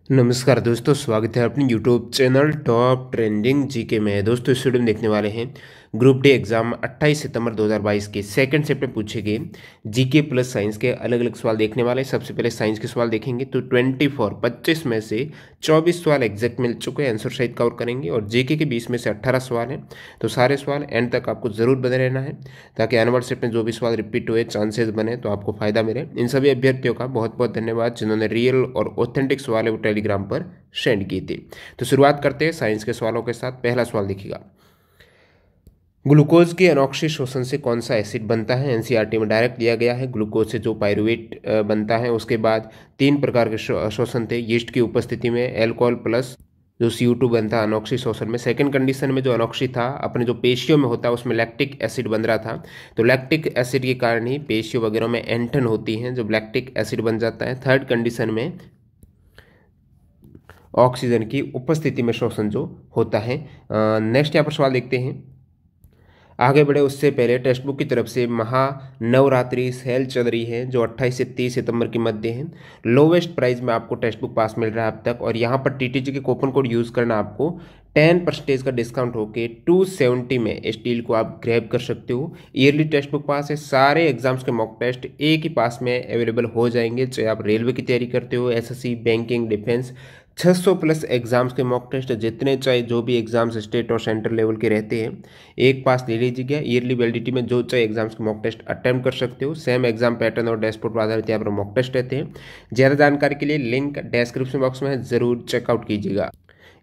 नमस्कार दोस्तों, स्वागत है अपने YouTube channel top trending GK में। दोस्तों इस वीडियो में देखने वाले हैं ग्रुप डी एग्जाम 28 सितंबर 2022 के सेकंड शिफ्ट में पूछे गए जीके प्लस साइंस के अलग अलग सवाल देखने वाले हैं। सबसे पहले साइंस के सवाल देखेंगे तो 25 में से 24 सवाल एग्जैक्ट मिल चुके हैं, आंसर सहित कवर करेंगे। और जीके के 20 में से 18 सवाल हैं, तो सारे सवाल एंड तक आपको जरूर बने रहना है ताकि आने वाले शिफ्ट में जो भी सवाल रिपीट हुए चांसेस बने तो आपको फायदा मिले। इन सभी अभ्यर्थियों का बहुत बहुत धन्यवाद जिन्होंने रियल और ऑथेंटिक सवाल है वो टेलीग्राम पर सेंड की थी। तो शुरुआत करते हैं साइंस के सवालों के साथ। पहला सवाल देखिएगा, ग्लूकोज के अनोक्सी शोषण से कौन सा एसिड बनता है? एनसीईआरटी में डायरेक्ट दिया गया है। ग्लूकोज से जो पायरुवेट बनता है। उसके बाद 3 प्रकार के शोषण थे यीस्ट की उपस्थिति में, एल्कोहल प्लस जो CO2 बनता है अनोक्सी शोषण में। सेकंड कंडीशन में जो अनोक्सी था अपने जो पेशियों में होता है उसमें लैक्टिक एसिड बन रहा था, तो लैक्टिक एसिड के कारण ही पेशियों वगैरह में एंटन होती हैं जब लैक्टिक एसिड बन जाता है। थर्ड कंडीशन में ऑक्सीजन की उपस्थिति में शोषण जो होता है। नेक्स्ट यहाँ पर सवाल देखते हैं। आगे बढ़े उससे पहले टेक्स्ट बुक की तरफ से महानवरात्रि सेल चल रही है जो 28 से 30 सितंबर के मध्य है। लोवेस्ट प्राइस में आपको टेक्स्ट बुक पास मिल रहा है अब तक, और यहाँ पर TTG के कूपन कोड यूज़ करना आपको 10% का डिस्काउंट होके 270 में इस डील को आप ग्रैब कर सकते हो। ईयरली टेक्स्ट बुक पास है, सारे एग्जाम्स के मॉक टेस्ट एक ही पास में अवेलेबल हो जाएंगे, चाहे आप रेलवे की तैयारी करते हो, SSC, banking, defence, 600 plus exams के मॉक टेस्ट जितने चाहे जो भी एग्जाम्स स्टेट और सेंट्रल लेवल के रहते हैं एक पास ले लीजिएगा। ईयरली वैलिडिटी में जो चाहे एग्जाम्स के मॉक टेस्ट अटेम्प्ट कर सकते हो। सेम एग्जाम पैटर्न और डैशबोर्ड पर आधारित यहाँ पर मॉक टेस्ट रहते हैं। ज़्यादा जानकारी के लिए लिंक डिस्क्रिप्शन बॉक्स में है, ज़रूर चेकआउट कीजिएगा।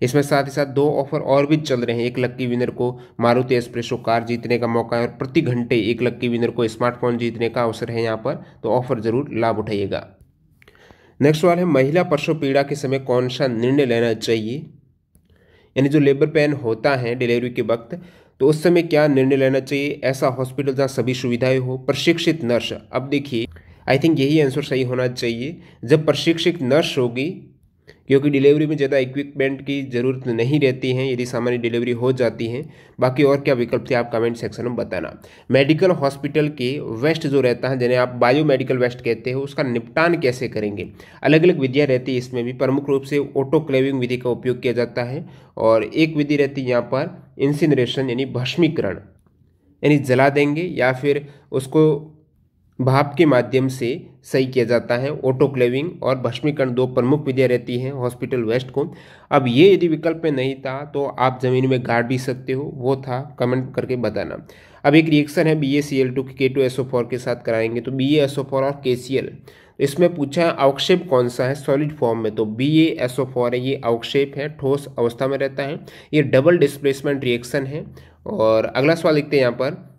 इसमें साथ ही साथ 2 ऑफर और भी चल रहे हैं। एक लक्की विनर को मारुति एस्प्रेसो कार जीतने का मौका है और प्रति घंटे एक लक्की विनर को स्मार्टफोन जीतने का अवसर है यहाँ पर, तो ऑफर जरूर लाभ उठाइएगा। नेक्स्ट सवाल है, महिला प्रसव पीड़ा के समय कौन सा निर्णय लेना चाहिए? यानी जो लेबर पेन होता है डिलीवरी के वक्त, तो उस समय क्या निर्णय लेना चाहिए? ऐसा हॉस्पिटल जहाँ सभी सुविधाएं हो, प्रशिक्षित नर्स। अब देखिए, आई थिंक यही आंसर सही होना चाहिए। जब प्रशिक्षित नर्स होगी, क्योंकि डिलीवरी में ज़्यादा इक्विपमेंट की ज़रूरत नहीं रहती है यदि सामान्य डिलीवरी हो जाती है। बाकी और क्या विकल्प थे आप कमेंट सेक्शन में बताना। मेडिकल हॉस्पिटल के वेस्ट जो रहता है जिन्हें आप बायोमेडिकल वेस्ट कहते हो, उसका निपटान कैसे करेंगे? अलग अलग विधियाँ रहती है इसमें भी। प्रमुख रूप से ऑटोक्लेविंग विधि का उपयोग किया जाता है, और एक विधि रहती है यहाँ पर इंसिनरेशन यानी भस्मीकरण, यानी जला देंगे या फिर उसको भाप के माध्यम से सही किया जाता है। ऑटोक्लेविंग और भस्मीकरण 2 प्रमुख विधियाँ रहती हैं हॉस्पिटल वेस्ट को। अब ये यदि विकल्प में नहीं था तो आप ज़मीन में गाड़ भी सकते हो, वो था, कमेंट करके बताना। अब एक रिएक्शन है BaCl2 K2SO4 के साथ कराएंगे, तो BaSO4 और KCl। इसमें पूछा है अवक्षेप कौन सा है सॉलिड फॉर्म में, तो BaSO4 है, ये अवक्षेप है, ठोस अवस्था में रहता है। ये डबल डिस्प्लेसमेंट रिएक्शन है। और अगला सवाल देखते हैं यहाँ पर,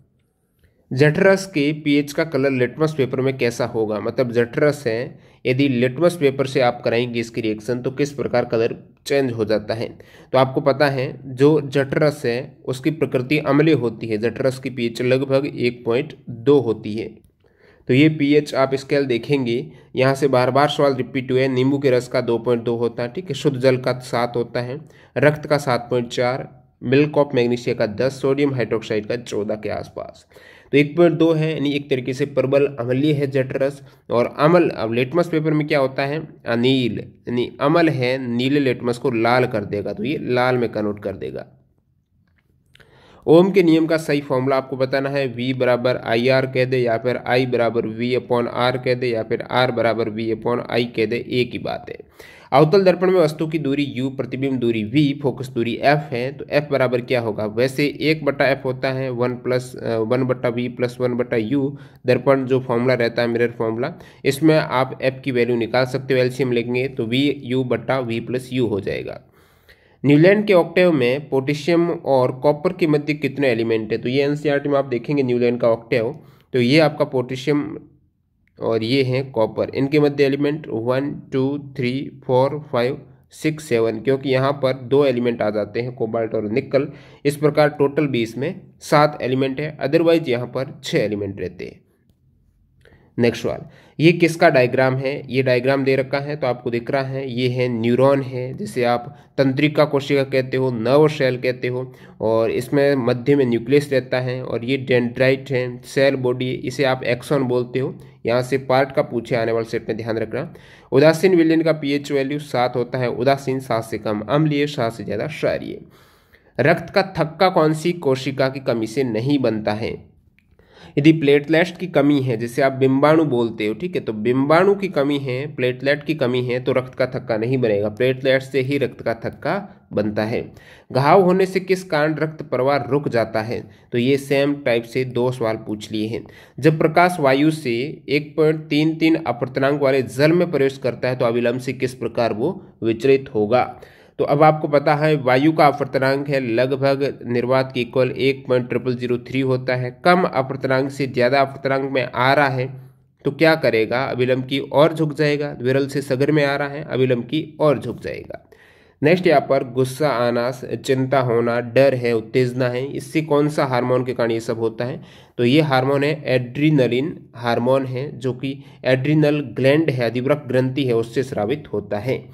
जठरस के पीएच का कलर लिटमस पेपर में कैसा होगा? मतलब जठरस है, यदि लिटमस पेपर से आप कराएंगे इसकी रिएक्शन तो किस प्रकार कलर चेंज हो जाता है? तो आपको पता है जो जठरस है उसकी प्रकृति अम्लीय होती है। जठरस की पीएच लगभग 1.2 होती है। तो ये पीएच आप स्केल देखेंगे, यहाँ से बार बार सवाल रिपीट हुए। नींबू के रस का 2.2 होता है, ठीक है। शुद्ध जल का 7 होता है, रक्त का 7.4, मिल्क ऑफ मैग्नीशिया का 10, सोडियम हाइड्रोक्साइड का 14 के आसपास। तो 1.2 है, यानी एक तरीके से प्रबल अम्लीय है जठरस। और अम्ल, अब लिटमस पेपर में क्या होता है? अनील, यानी अम्ल है, नीले लिटमस को लाल कर देगा, तो ये लाल में कन्वर्ट कर देगा। ओम के नियम का सही फॉर्मूला आपको बताना है। V बराबर IR कह दे, या फिर I बराबर V/R कह दे, या फिर R बराबर V/I कह दे, एक ही बात है। अवतल दर्पण में वस्तु की दूरी U, प्रतिबिंब दूरी V, फोकस दूरी F है, तो F बराबर क्या होगा? वैसे 1/F होता है, 1/V प्लस 1/U दर्पण जो फॉर्मूला रहता है मिरर फॉर्मूला, इसमें आप F की वैल्यू निकाल सकते हो। एलसीएम लेंगे तो VU/V प्लस U हो जाएगा। न्यूलैंड के ऑक्टेव में पोटेशियम और कॉपर के मध्य कितने एलिमेंट है? तो ये एनसीईआरटी में आप देखेंगे न्यूलैंड का ऑक्टेव, तो ये आपका पोटेशियम और ये है कॉपर, इनके मध्य एलिमेंट 1 2 3 4 5 6 7, क्योंकि यहाँ पर 2 एलिमेंट आ जाते हैं, कोबाल्ट और निकल। इस प्रकार टोटल 20 में 7 एलिमेंट है, अदरवाइज यहाँ पर 6 एलिमेंट रहते हैं। नेक्स्ट सवाल, ये किसका डायग्राम है? ये डायग्राम दे रखा है तो आपको दिख रहा है, ये है न्यूरॉन है, जिसे आप तंत्रिका कोशिका कहते हो, नर्व सेल कहते हो, और इसमें मध्य में न्यूक्लियस रहता है, और ये डेंड्राइट है, सेल बॉडी, इसे आप एक्सॉन बोलते हो। यहाँ से पार्ट का पूछे आने वाले सेट में ध्यान रखना। उदासीन विलयन का पीएच वैल्यू 7 होता है, उदासीन 7 से कम, अम्लीय 7 से ज़्यादा, क्षारीय। रक्त का थक्का कौन सी कोशिका की कमी से नहीं बनता है? यदि प्लेटलेट्स की कमी है, जिसे आप बिंबाणु बोलते हो, ठीक है, तो बिंबाणु की कमी है, प्लेटलेट की कमी है, तो रक्त का थक्का नहीं बनेगा, प्लेटलेट से ही रक्त का थक्का बनता है। घाव होने से किस कारण रक्त प्रवाह रुक जाता है? तो ये सेम टाइप से 2 सवाल पूछ लिए हैं। जब प्रकाश वायु से 1.33 अपवर्तनांक वाले जल में प्रवेश करता है तो अविलंब से किस प्रकार वो विचलित होगा? तो अब आपको पता है वायु का अपवर्तनांक है लगभग निर्वात के इक्वल 1.0003 होता है। कम अपवर्तनांक से ज़्यादा अपवर्तनांक में आ रहा है तो क्या करेगा? अविलंब की ओर झुक जाएगा। विरल से सगर में आ रहा है, अविलंब की ओर झुक जाएगा। नेक्स्ट यहाँ पर गुस्सा आना, चिंता होना, डर है, उत्तेजना है, इससे कौन सा हार्मोन के कारण ये सब होता है? तो ये हार्मोन है एड्रीनलिन हार्मोन है, जो कि एड्रीनल ग्लैंड है, अधिवृक्क ग्रंथि है, उससे स्रावित होता है।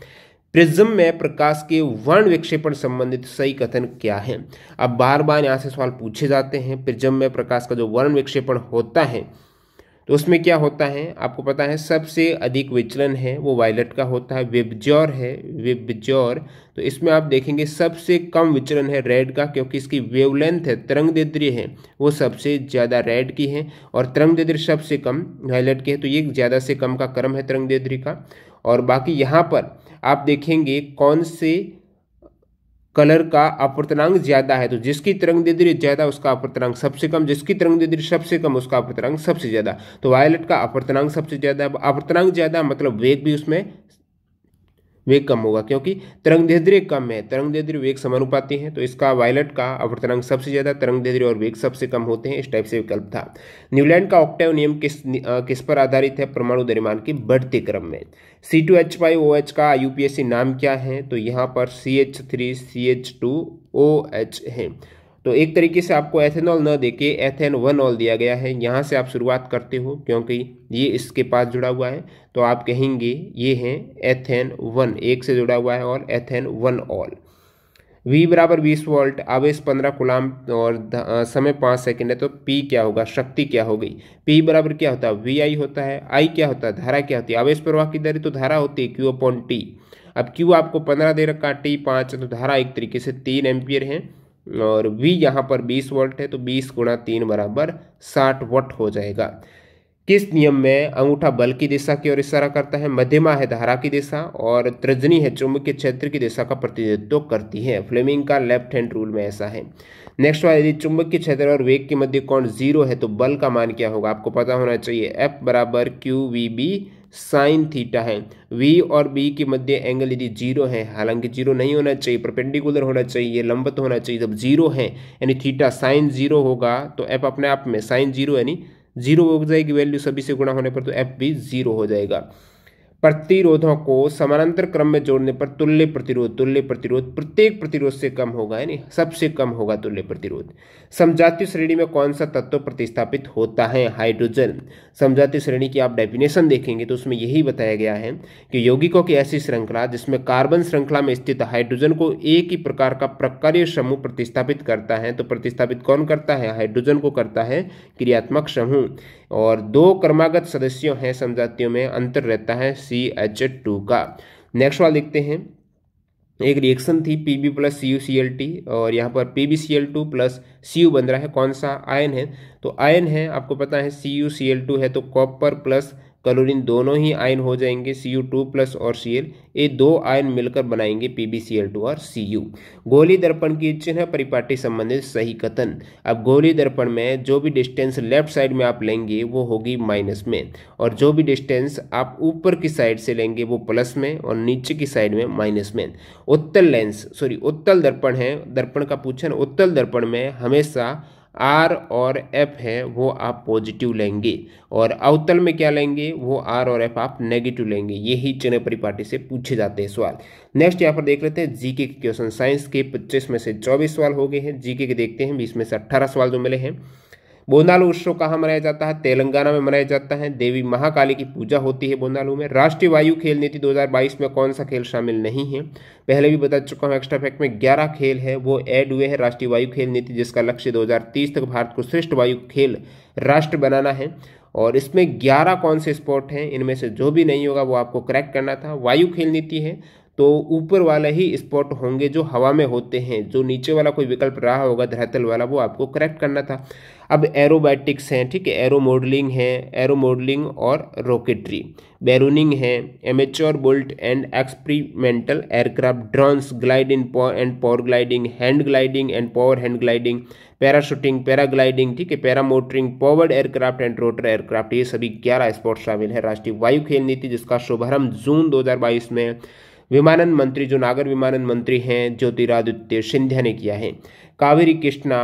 प्रिज्म में प्रकाश के वर्ण विक्षेपण संबंधित सही कथन क्या है? अब बार बार यहाँ से सवाल पूछे जाते हैं। प्रिज्म में प्रकाश का जो वर्ण विक्षेपण होता है तो उसमें क्या होता है आपको पता है, सबसे अधिक विचलन है वो वायलेट का होता है, विबज्योर है, विबज्योर। तो इसमें आप देखेंगे सबसे कम विचलन है रेड का, क्योंकि इसकी वेवलेंथ है, तरंगदैर्ध्य है, वो सबसे ज़्यादा रेड की है, और तरंगदैर्ध्य सबसे कम वायलेट की है। तो ये ज़्यादा से कम का क्रम है तरंगदैर्ध्य का। और बाकी यहाँ पर आप देखेंगे कौन से कलर का अपवर्तनांक ज्यादा है, तो जिसकी तरंगदैर्ध्य ज्यादा उसका अपवर्तनांक सबसे कम, जिसकी तरंगदैर्ध्य सबसे कम उसका अपवर्तनांक सबसे ज्यादा। तो वायलेट का अपवर्तनांक सबसे ज्यादा है। अपवर्तनांक ज्यादा मतलब वेग भी उसमें वेग कम होगा, क्योंकि तरंगदैर्ध्य कम है, तरंगदैर्ध्य वेग समानुपाती है, तो इसका वायलेट का अपवर्तनांक सबसे ज्यादा, तरंगदैर्ध्य और वेग सबसे कम होते हैं। इस टाइप से विकल्प था। न्यूलैंड का ऑक्टेव नियम किस पर आधारित है? परमाणु द्रव्यमान के बढ़ते क्रम में। C2H5OH का यूपीएससी नाम क्या है? तो यहाँ पर CH3CH2OH है। तो एक तरीके से आपको एथेनॉल न देके एथेन-1ऑल दिया गया है। यहाँ से आप शुरुआत करते हो क्योंकि ये इसके पास जुड़ा हुआ है, तो आप कहेंगे ये है एथेन-1, एक से जुड़ा हुआ है, और एथेन-1ऑल। V बराबर 20 वोल्ट, आवेश 15 कूलाम और समय 5 सेकंड है, तो P क्या होगा? शक्ति क्या हो गई? P बराबर क्या होता है? VI होता है। I क्या होता है? धारा क्या होती है? आवेश प्रवाह की दर तो धारा होती है Q/T। अब Q आपको 15 दे रखा, T 5, तो धारा एक तरीके से 3 एम्पियर है, और V यहाँ पर 20 वोल्ट है, तो 20 गुणा 3 बराबर 60 वाट हो जाएगा। किस नियम में अंगूठा बल की दिशा की ओर इशारा करता है? मध्यमा है धारा की दिशा, और तर्जनी है चुंबकीय क्षेत्र की दिशा का प्रतिनिधित्व करती है। फ्लेमिंग का लेफ्ट हैंड रूल में ऐसा है। नेक्स्ट वाला, यदि चुंबकीय क्षेत्र और वेग के मध्य कोण 0 है तो बल का मान क्या होगा? आपको पता होना चाहिए। F बराबर QVB साइन थीटा है। V और B के मध्य एंगल यदि 0 है, हालांकि 0 नहीं होना चाहिए, परपेंडिकुलर होना चाहिए, लंबवत होना चाहिए। जब 0 है यानी थीटा साइन 0 होगा तो F अपने आप में साइन 0 यानी 0 हो जाएगी वैल्यू, सभी से गुणा होने पर तो F भी 0 हो जाएगा। प्रतिरोधों को समानांतर क्रम में जोड़ने पर तुल्य प्रतिरोध प्रत्येक प्रतिरोध से कम होगा, यानी सबसे कम होगा तुल्य प्रतिरोध। समजातीय श्रेणी में कौन सा तत्व प्रतिस्थापित होता है? हाइड्रोजन। समजातीय श्रेणी की आप डेफिनेशन देखेंगे तो उसमें यही बताया गया है कि यौगिकों की ऐसी श्रृंखला जिसमें कार्बन श्रृंखला में स्थित हाइड्रोजन को एक ही प्रकार का प्रकार्य समूह प्रतिस्थापित करता है। तो प्रतिस्थापित कौन करता है? हाइड्रोजन को करता है क्रियात्मक समूह। और 2 क्रमागत सदस्यों हैं समजातियों में, अंतर रहता है CH2 का। नेक्स्ट वाला देखते हैं। एक रिएक्शन थी Pb प्लस CuCl2, और यहाँ पर PbCl2 प्लस Cu बन रहा है, कौन सा? आयन है। तो आयन है, आपको पता है CuCl2 है तो कॉपर प्लस क्लोरीन दोनों ही आयन हो जाएंगे, Cu2 प्लस और Cl, ये 2 आयन मिलकर बनाएंगे PbCl2 और Cu। गोली दर्पण की चिन्ह परिपाटी संबंधित सही कथन। अब गोली दर्पण में जो भी डिस्टेंस लेफ्ट साइड में आप लेंगे वो होगी माइनस में, और जो भी डिस्टेंस आप ऊपर की साइड से लेंगे वो प्लस में, और नीचे की साइड में माइनस में। उत्तल दर्पण है, दर्पण का पूछा ना, उत्तल दर्पण में हमेशा R और F है वो आप पॉजिटिव लेंगे, और अवतल में क्या लेंगे? वो R और F आप नेगेटिव लेंगे। यही चिन्ह परिपाटी से पूछे जाते हैं सवाल। नेक्स्ट यहाँ पर देख लेते हैं जीके के क्वेश्चन। साइंस के 25 में से 24 सवाल हो गए हैं, जीके के देखते हैं 20 में से 18 सवाल जो मिले हैं। बोनालू उत्सव कहाँ मनाया जाता है? तेलंगाना में मनाया जाता है। देवी महाकाली की पूजा होती है बोनालू में। राष्ट्रीय वायु खेल नीति 2022 में कौन सा खेल शामिल नहीं है? पहले भी बता चुका हूँ एक्स्ट्रा फैक्ट में 11 खेल है वो ऐड हुए हैं राष्ट्रीय वायु खेल नीति, जिसका लक्ष्य 2030 तक भारत को श्रेष्ठ वायु खेल राष्ट्र बनाना है। और इसमें 11 कौन से स्पोर्ट हैं, इनमें से जो भी नहीं होगा वो आपको करेक्ट करना था। वायु खेल नीति है तो ऊपर वाला ही स्पॉट होंगे जो हवा में होते हैं, जो नीचे वाला कोई विकल्प रहा होगा धरातल वाला वो आपको करेक्ट करना था। अब एरोबैटिक्स हैं, ठीक है, एरो मॉडलिंग है, एरो मॉडलिंग और रॉकेटरी, बैरूनिंग है, amateur built and experimental aircraft, drones, gliding and power gliding, hand gliding and power hand gliding, parachuting, paragliding, ठीक है, paramotoring, powered aircraft and rotor aircraft, ये सभी 11 sport शामिल है राष्ट्रीय वायु खेल नीति, जिसका शुभारंभ जून 2022 में विमानन मंत्री, जो नागर विमानन मंत्री हैं, ज्योतिरादित्य सिंधिया ने किया है। कावेरी, कृष्णा,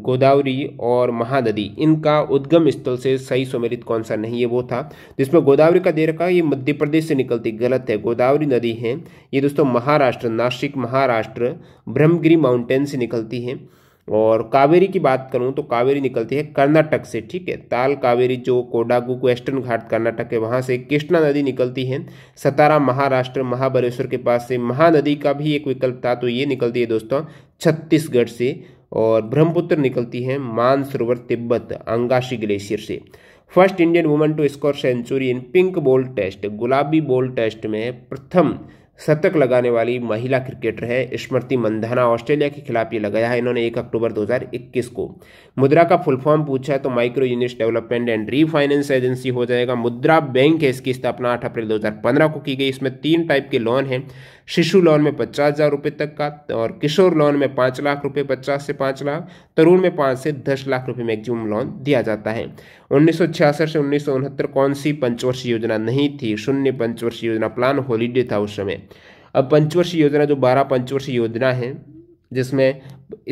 गोदावरी और महानदी, इनका उद्गम स्थल से सही सुमेलित कौन सा नहीं है? वो था जिसमें गोदावरी का दे रखा है ये मध्य प्रदेश से निकलती, गलत है। गोदावरी नदी है ये दोस्तों महाराष्ट्र, नासिक महाराष्ट्र, ब्रह्मगिरी माउंटेन से निकलती है। और कावेरी की बात करूं तो कावेरी निकलती है कर्नाटक से, ठीक है, ताल कावेरी जो कोडागु वेस्टर्न घाट कर्नाटक है वहां से। कृष्णा नदी निकलती है सतारा महाराष्ट्र, महाबलेश्वर के पास से। महानदी का भी एक विकल्प था तो ये निकलती है दोस्तों छत्तीसगढ़ से। और ब्रह्मपुत्र निकलती है मानसरोवर तिब्बत अंगाशी ग्लेशियर से। First Indian woman to score century in pink ball test, गुलाबी बॉल टेस्ट में प्रथम शतक लगाने वाली महिला क्रिकेटर है स्मृति मंधाना। ऑस्ट्रेलिया के खिलाफ ये लगाया है इन्होंने 1 अक्टूबर 2021 को। मुद्रा का फुल फॉर्म पूछा है तो micro unit development and refinance agency हो जाएगा। मुद्रा बैंक है, इसकी स्थापना 8 अप्रैल 2015 को की गई। इसमें 3 टाइप के लोन हैं, शिशु लोन में 50,000 रुपये तक का, और किशोर लोन में 5 लाख रुपये, 50 से 5 लाख, तरुण में 5 से 10 लाख रुपये मैक्सिमम लोन दिया जाता है। 1966 से 1969 कौन सी पंचवर्षीय योजना नहीं थी? शून्य पंचवर्षीय योजना, प्लान हॉलीडे था उस समय। अब पंचवर्षीय योजना जो 12 पंचवर्षीय योजना है जिसमें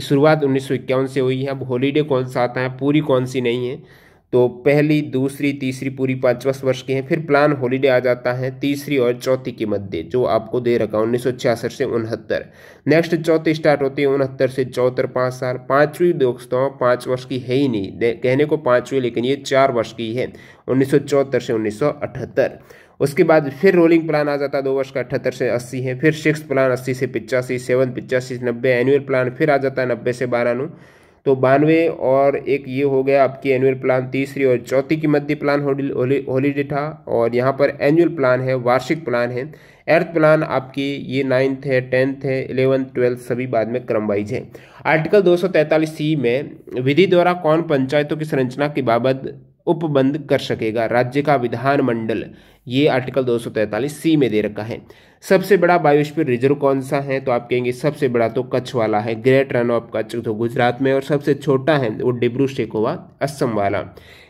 शुरुआत 1951 से हुई है। अब हॉलीडे कौन सा आता है, पूरी कौन सी नहीं है? तो पहली, दूसरी, तीसरी पूरी 5 वर्ष की है। फिर प्लान हॉलीडे आ जाता है तीसरी और चौथी के मध्य, जो आपको दे रखा 1966 से 69। नेक्स्ट चौथी स्टार्ट होती है 69 से 74, 5 साल। पाँचवीं दोस्तों 5 वर्ष की है ही नहीं, कहने को पाँचवीं लेकिन ये 4 वर्ष की है, 1974 से 1978। उसके बाद फिर रोलिंग प्लान आ जाता है 2 वर्ष का, 78 से 80 है। फिर 6th प्लान 80 से 85, 7 85 से 90। एनुअल प्लान फिर आ जाता है 90 से 92, तो 92। और एक ये हो गया आपकी एनुअल प्लान तीसरी और चौथी की मध्य प्लान हॉलीडे था। और यहाँ पर एनुअल प्लान है, वार्षिक प्लान है। एर्थ प्लान आपकी ये 9th है, 10th है, 11th 12th सभी बाद में क्रम वाइज है। आर्टिकल 243C में विधि द्वारा कौन पंचायतों की संरचना के बाबत उपबंध कर सकेगा? राज्य का विधानमंडल, ये आर्टिकल 243C में दे रखा है। सबसे बड़ा बायोस्फीयर रिजर्व कौन सा है? तो आप कहेंगे सबसे बड़ा तो कच्छ वाला है, ग्रेट रन ऑफ कच्छ तो गुजरात में, और सबसे छोटा है वो डिब्रू सेखोवा असम वाला।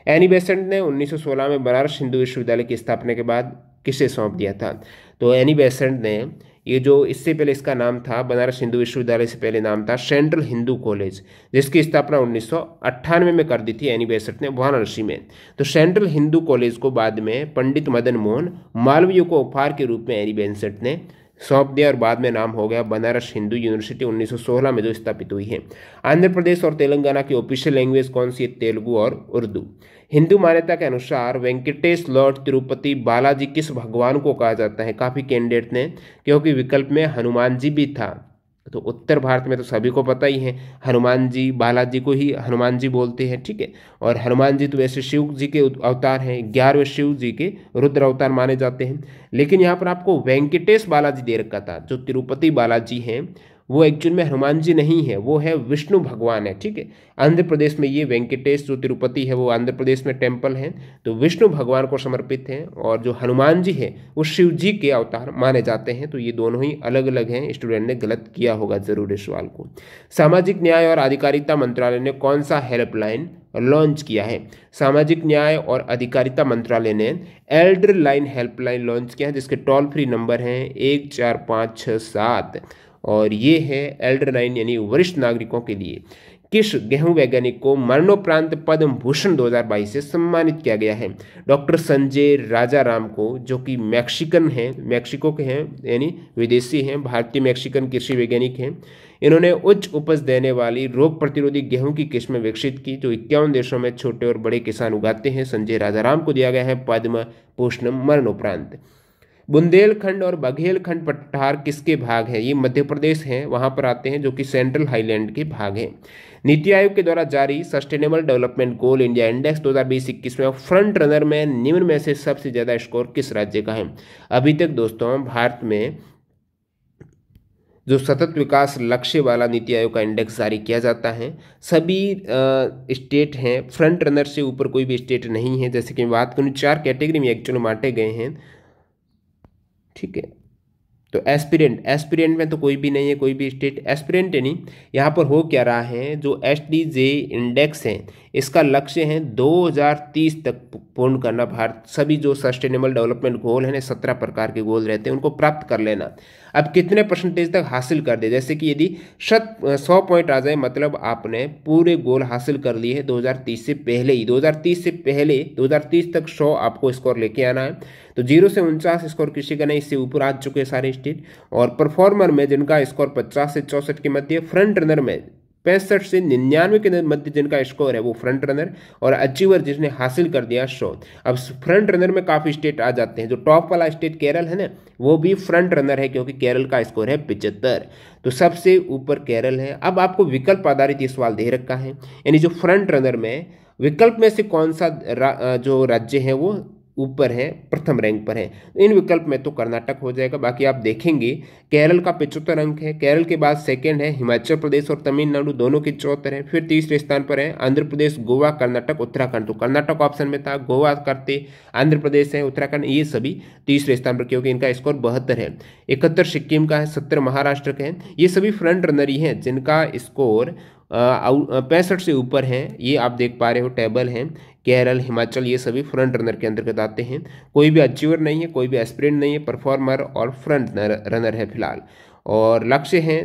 एनी बेसेंट ने 1916 में बनारस हिंदू विश्वविद्यालय की स्थापना के बाद किसे सौंप दिया था? तो एनी बेसेंट ने, ये जो इससे पहले इसका नाम था बनारस हिंदू विश्वविद्यालय से पहले नाम था सेंट्रल हिंदू कॉलेज, जिसकी स्थापना 1998 में कर दी थी एनी बेसेंट ने वाराणसी में। तो सेंट्रल हिंदू कॉलेज को बाद में पंडित मदन मोहन मालवीय को उपहार के रूप में एनी बेसेंट ने सौंप दिया और बाद में नाम हो गया बनारस हिंदू यूनिवर्सिटी 1916 में जो स्थापित हुई है। आंध्र प्रदेश और तेलंगाना की ऑफिशियल लैंग्वेज कौन सी है? तेलुगु और उर्दू। हिंदू मान्यता के अनुसार वेंकटेश लॉर्ड तिरुपति बालाजी किस भगवान को कहा जाता है? काफ़ी कैंडिडेट ने, क्योंकि विकल्प में हनुमान जी भी था, तो उत्तर भारत में तो सभी को पता ही है हनुमान जी, बालाजी को ही हनुमान जी बोलते हैं, ठीक है। और हनुमान जी तो वैसे शिव जी के अवतार हैं, 11वें शिव जी के रुद्र अवतार माने जाते हैं। लेकिन यहाँ पर आपको वेंकटेश बालाजी दे रखा था, जो तिरुपति बालाजी हैं वो एक्चुअल में हनुमान जी नहीं है, वो है विष्णु भगवान है, ठीक है। आंध्र प्रदेश में ये वेंकटेश जो तिरुपति है वो आंध्र प्रदेश में टेम्पल है, तो विष्णु भगवान को समर्पित है। और जो हनुमान जी है वो शिव जी के अवतार माने जाते हैं। तो ये दोनों ही अलग अलग हैं, स्टूडेंट ने गलत किया होगा जरूर इस सवाल को। सामाजिक न्याय और अधिकारिता मंत्रालय ने कौन सा हेल्पलाइन लॉन्च किया है? सामाजिक न्याय और अधिकारिता मंत्रालय ने एल्डर लाइन हेल्पलाइन लॉन्च किया है, जिसके टोल फ्री नंबर हैं 14567, और ये है एल्डर लाइन यानी वरिष्ठ नागरिकों के लिए। किस गेहूं वैज्ञानिक को मरणोपरांत पद्म भूषण 2022 से सम्मानित किया गया है? डॉक्टर संजय राजाराम को, जो कि मैक्सिको के हैं, यानी विदेशी हैं, भारतीय मैक्सिकन कृषि वैज्ञानिक हैं। इन्होंने उच्च उपज देने वाली रोग प्रतिरोधी गेहूं की किस्में विकसित की, जो 51 देशों में छोटे और बड़े किसान उगाते हैं। संजय राजाराम को दिया गया है पद्म भूषण मरणोपरांत। बुंदेलखंड और बघेलखंड पठार किसके भाग है? ये मध्य प्रदेश है, वहां पर आते हैं, जो कि सेंट्रल हाईलैंड के भाग है। नीति आयोग के द्वारा जारी sustainable development goal India index 2020-21 में फ्रंट रनर में निम्न में से सबसे ज्यादा स्कोर किस राज्य का है? अभी तक दोस्तों भारत में जो सतत विकास लक्ष्य वाला नीति आयोग का इंडेक्स जारी किया जाता है, सभी स्टेट हैं, फ्रंट रनर से ऊपर कोई भी स्टेट नहीं है। जैसे कि मैं बात करूँ, 4 कैटेगरी में एक्चुअली बांटे गए हैं, ठीक है। तो एस्पिरेंट में तो कोई भी नहीं है, कोई भी स्टेट एस्पिरेंट है नहीं। यहाँ पर हो क्या रहा है, जो SDG इंडेक्स है, इसका लक्ष्य है 2030 तक पूर्ण करना। भारत सभी जो सस्टेनेबल डेवलपमेंट गोल है ना, 17 प्रकार के गोल रहते हैं, उनको प्राप्त कर लेना। अब कितने परसेंटेज तक हासिल कर दे, जैसे कि यदि 100 पॉइंट आ जाए, मतलब आपने पूरे गोल हासिल कर लिए हैं 2030 से पहले ही। 2030 तक 100 आपको स्कोर लेके आना है। तो 0 से 49 स्कोर किसी का नहीं, इससे ऊपर आ चुके सारे स्टेट। और परफॉर्मर में जिनका स्कोर 50 से 64 के मध्य, फ्रंट रनर में 65 से 99 के मध्य जिनका स्कोर है वो फ्रंट रनर, और अचीवर जिसने हासिल कर दिया 100। अब फ्रंट रनर में काफी स्टेट आ जाते हैं। जो टॉप वाला स्टेट केरल है ना, वो भी फ्रंट रनर है, क्योंकि केरल का स्कोर है 75। तो सबसे ऊपर केरल है। अब आपको विकल्प आधारित ये सवाल दे रखा है, यानी जो फ्रंट रनर में विकल्प में से कौन सा जो राज्य है वो ऊपर है, प्रथम रैंक पर है। इन विकल्प में तो कर्नाटक हो जाएगा। बाकी आप देखेंगे केरल का 75 अंक है, केरल के बाद सेकंड है हिमाचल प्रदेश और तमिलनाडु, दोनों के 74 है। फिर तीसरे स्थान पर है आंध्र प्रदेश, गोवा, कर्नाटक, उत्तराखंड। तो कर्नाटक ऑप्शन में था, गोवा करते, आंध्र प्रदेश है, उत्तराखंड, ये सभी तीसरे स्थान पर, क्योंकि इनका स्कोर 72 है। 71 सिक्किम का है, 70 महाराष्ट्र के हैं। ये सभी फ्रंट रनर ही हैं जिनका स्कोर 65 से ऊपर है। ये आप देख पा रहे हो टेबल है। केरल, हिमाचल, ये सभी फ्रंट रनर के अंतर्गत आते हैं। कोई भी अचीवर नहीं है, कोई भी एस्पिरेंट नहीं है, परफॉर्मर और फ्रंट रनर है फिलहाल। और लक्ष्य है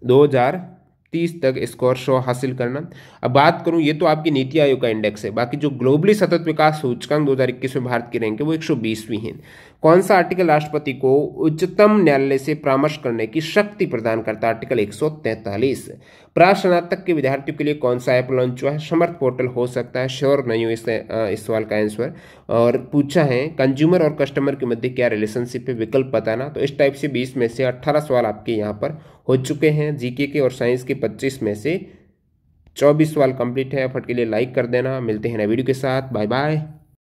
2030 तक स्कोर 100 हासिल करना। अब बात करूं, ये तो आपकी नीति आयोग का इंडेक्स है। बाकी जो ग्लोबली सतत विकास सूचकांक 2021 में भारत की रैंक है वो 120वीं है। कौन सा आर्टिकल राष्ट्रपति को उच्चतम न्यायालय से परामर्श करने की शक्ति प्रदान करता है? आर्टिकल 143। प्रास्नातक के विद्यार्थियों के लिए कौन सा ऐप लॉन्च हुआ है? समर्थ पोर्टल हो सकता है, श्योर नहीं हो इस सवाल का आंसर। और पूछा है कंज्यूमर और कस्टमर के मध्य क्या रिलेशनशिप है, विकल्प बताना। तो इस टाइप से 20 में से 18 सवाल आपके यहाँ पर हो चुके हैं। जीके के और साइंस के 25 में से 24 सवाल कंप्लीट है। एफर्ट के लिए लाइक कर देना। मिलते हैं नए वीडियो के साथ। Bye bye.